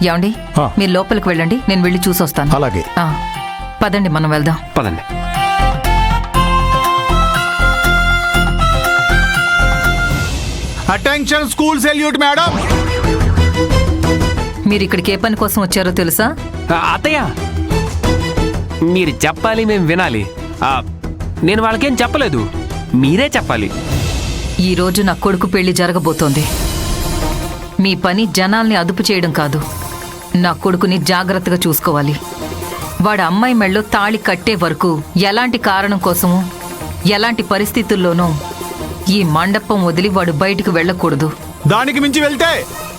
ఏమండి మీరు లోపలికి వెళ్ళండి, నేను వెళ్ళి చూసొస్తాను. అలాగే. పదండి మనం వెళ్దాం. పదండి. Attention school salute madam. మీరు ఇక్కడికి ఏ పని కోసం వచ్చారో తెలుసా? అత్తయ్య మీరు చెప్పాలి, మేము వినాలి. నేను వాళ్ళకేం చెప్పలేదు, మీరే చెప్పాలి. ఈ రోజు నా కొడుకు పెళ్లి జరగబోతోంది. మీ పని జనాల్ని అదుపు చేయడం కాదు, నా కొడుకుని జాగ్రత్తగా చూసుకోవాలి. వాడు అమ్మాయి మెళ్ళో తాళి కట్టే వరకు ఎలాంటి కారణం కోసము ఎలాంటి పరిస్థితుల్లోనూ ఈ మండపం వదిలి వాడు బయటకు వెళ్ళకూడదు. దానికి మించి వెళ్తే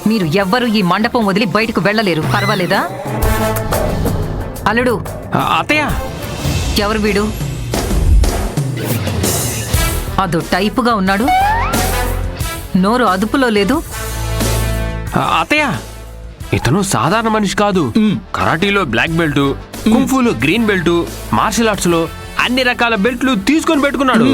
మీరు ఎవ్వరూ ఈ మండపం వదిలి బయటకు వెళ్ళలేరు. పర్వాలేదా? అల్లుడు. అత్తయ్య. ఎవరు వీడు? అదో టైపుగా ఉన్నాడు, నోరు అదుపులో లేదు. అత్తయ్య ఇతను సాధారణ మనిషి కాదు. కరాటీలో బ్లాక్ బెల్ట్, కుంఫులో గ్రీన్ బెల్ట్, మార్షల్ ఆర్ట్స్ లో అన్ని రకాల బెల్ట్లు తీసుకొని పెట్టుకున్నాడు.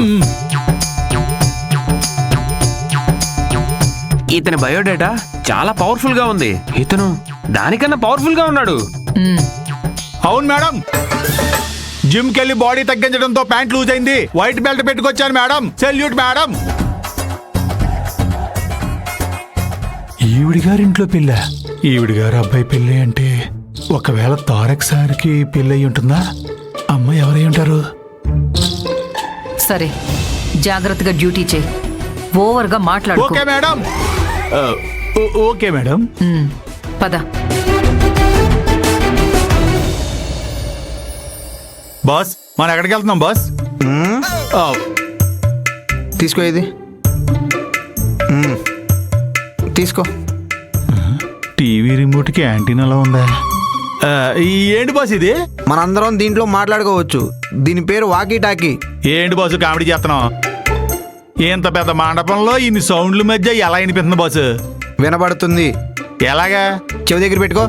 ఇతని బయోడేటా చాలా పవర్ఫుల్ గా ఉంది. ఇతను దానికన్నా పవర్ఫుల్ గా ఉన్నాడు. అవును మేడం, జిమ్ కెళ్ళి బాడీ తగ్గించడంతో ప్యాంట్ లూజ్ అయింది. వైట్ బెల్ట్ పెట్టుకొచ్చాను మేడం. Salute madam. ఈవిడి గారింట్లో పిల్ల, ఈవిడి గారు అబ్బాయి పెళ్ళి అంటే ఒకవేళ తారక్ సార్కి పెళ్ళి అయి ఉంటుందా? అమ్మాయి ఎవరై ఉంటారు? సరే, జాగ్రత్తగా డ్యూటీ చేయి, ఓవర్గా మాట్లాడు. Okay madam. Okay madam. పద. బాస్, మనం ఎక్కడికి వెళ్తున్నాం బాస్? తీసుకో, ఇది తీసుకో. టీవీ రిమోట్కి యాంటీనాలో ఉందా? ఏంటి బాస్ ఇది? మనందరం దీంట్లో మాట్లాడుకోవచ్చు. దీని పేరు వాకీ టాకీ. ఏంటి బాసు కామెడీ చేస్తున్నావు? ఇంత పెద్ద మండపంలో ఇన్ని సౌండ్ల మధ్య ఎలా వినిపిస్తుంది బాసు? వినబడుతుంది. ఎలాగా? చెవి దగ్గర పెట్టుకో.